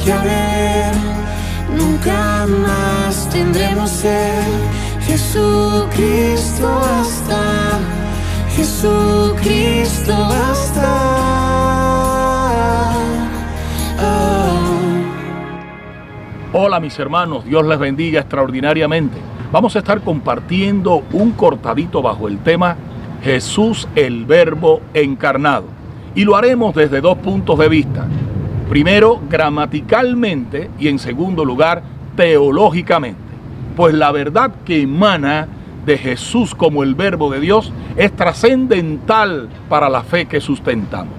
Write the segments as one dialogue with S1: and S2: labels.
S1: que haber, nunca más tendremos sed. Jesucristo basta, Jesucristo basta.
S2: Hola mis hermanos, Dios les bendiga extraordinariamente. Vamos a estar compartiendo un cortadito bajo el tema Jesús el Verbo encarnado. Y lo haremos desde dos puntos de vista. Primero, gramaticalmente, y en segundo lugar, teológicamente. Pues la verdad que emana de Jesús como el Verbo de Dios es trascendental para la fe que sustentamos.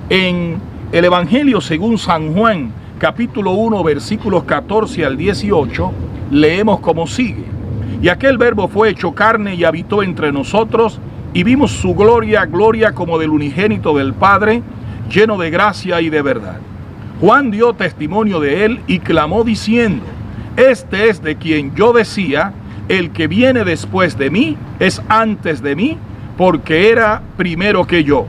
S2: En el Evangelio según San Juan, capítulo 1, versículos 14 al 18, leemos como sigue. Y aquel Verbo fue hecho carne y habitó entre nosotros, y vimos su gloria, gloria como del unigénito del Padre, lleno de gracia y de verdad. Juan dio testimonio de él y clamó diciendo: este es de quien yo decía, el que viene después de mí es antes de mí, porque era primero que yo.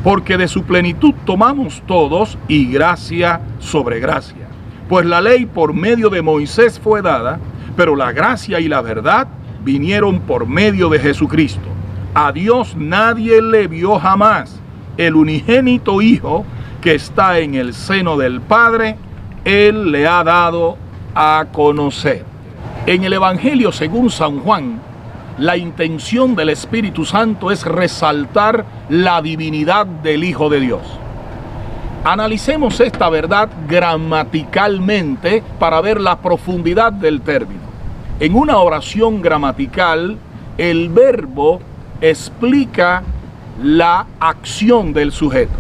S2: Porque de su plenitud tomamos todos, y gracia sobre gracia. Pues la ley por medio de Moisés fue dada, pero la gracia y la verdad vinieron por medio de Jesucristo. A Dios nadie le vio jamás. El unigénito Hijo que está en el seno del Padre, Él le ha dado a conocer. En el Evangelio según San Juan, la intención del Espíritu Santo es resaltar la divinidad del Hijo de Dios. Analicemos esta verdad gramaticalmente para ver la profundidad del término. En una oración gramatical, el verbo explica la acción del sujeto.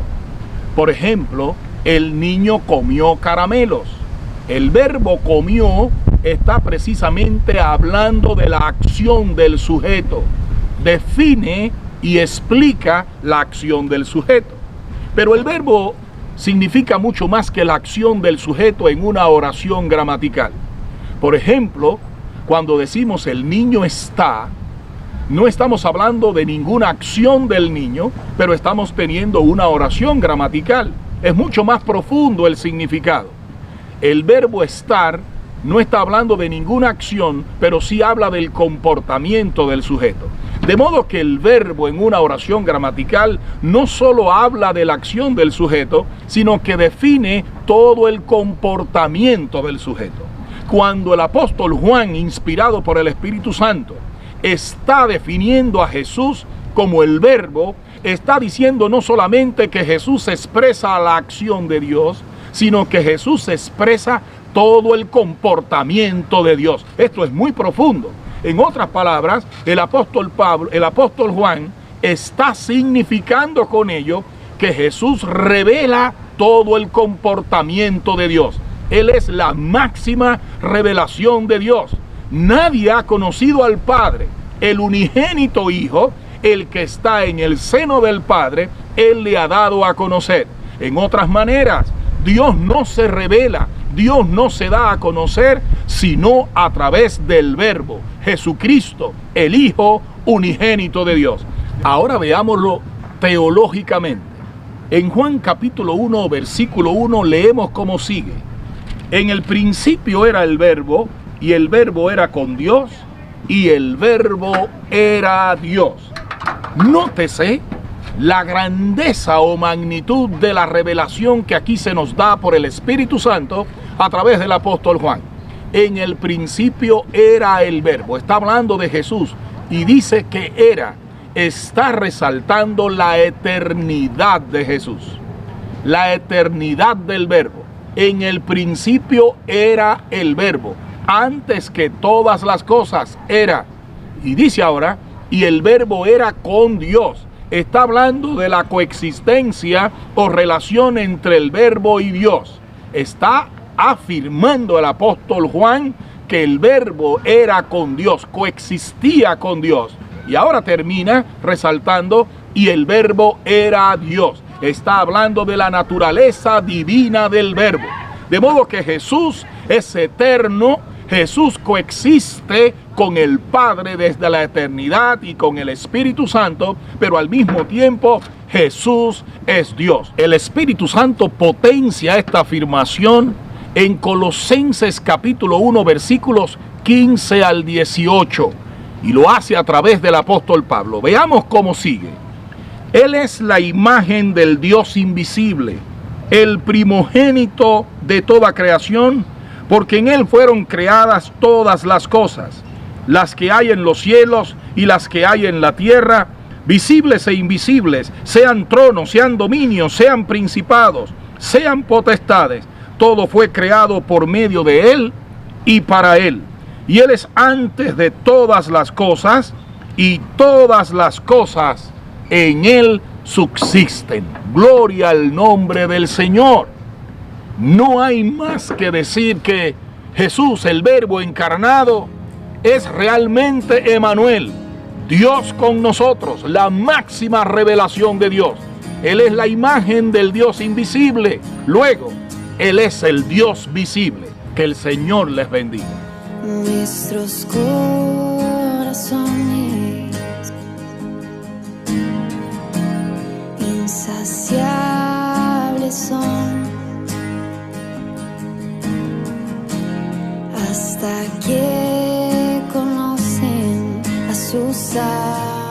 S2: Por ejemplo, el niño comió caramelos. El verbo comió está precisamente hablando de la acción del sujeto. Define y explica la acción del sujeto. Pero el verbo significa mucho más que la acción del sujeto en una oración gramatical. Por ejemplo, cuando decimos el niño está, no estamos hablando de ninguna acción del niño, pero estamos teniendo una oración gramatical. Es mucho más profundo el significado. El verbo estar no está hablando de ninguna acción, pero sí habla del comportamiento del sujeto. De modo que el verbo en una oración gramatical no solo habla de la acción del sujeto, sino que define todo el comportamiento del sujeto. Cuando el apóstol Juan, inspirado por el Espíritu Santo, está definiendo a Jesús como el Verbo, está diciendo no solamente que Jesús expresa la acción de Dios, sino que Jesús expresa todo el comportamiento de Dios. Esto es muy profundo. En otras palabras, el apóstol Juan está significando con ello que Jesús revela todo el comportamiento de Dios. Él es la máxima revelación de Dios. Nadie ha conocido al Padre. El unigénito Hijo, el que está en el seno del Padre, Él le ha dado a conocer. En otras maneras, Dios no se revela, Dios no se da a conocer, sino a través del Verbo, Jesucristo, el Hijo unigénito de Dios. Ahora veámoslo teológicamente. En Juan capítulo 1, versículo 1, leemos como sigue. En el principio era el Verbo, y el Verbo era con Dios, y el Verbo era Dios. Nótese la grandeza o magnitud de la revelación que aquí se nos da por el Espíritu Santo a través del apóstol Juan. En el principio era el Verbo. Está hablando de Jesús y dice que era. Está resaltando la eternidad de Jesús. La eternidad del Verbo. En el principio era el Verbo. Antes que todas las cosas era. Y dice ahora, y el Verbo era con Dios. Está hablando de la coexistencia o relación entre el Verbo y Dios. Está afirmando el apóstol Juan que el Verbo era con Dios, coexistía con Dios. Y ahora termina resaltando, y el Verbo era Dios. Está hablando de la naturaleza divina del Verbo. De modo que Jesús es eterno, Jesús coexiste con el Padre desde la eternidad y con el Espíritu Santo, pero al mismo tiempo Jesús es Dios. El Espíritu Santo potencia esta afirmación en Colosenses capítulo 1, versículos 15 al 18. Y lo hace a través del apóstol Pablo. Veamos cómo sigue. Él es la imagen del Dios invisible, el primogénito de toda creación, porque en Él fueron creadas todas las cosas, las que hay en los cielos y las que hay en la tierra, visibles e invisibles, sean tronos, sean dominios, sean principados, sean potestades. Todo fue creado por medio de Él y para Él. Y Él es antes de todas las cosas, y todas las cosas en Él subsisten. Gloria al nombre del Señor. No hay más que decir que Jesús, el Verbo encarnado, es realmente Emmanuel, Dios con nosotros, la máxima revelación de Dios. Él es la imagen del Dios invisible. Luego, Él es el Dios visible. Que el Señor les bendiga.
S1: Nuestros corazones insaciables son hasta que conocen a su Salvador.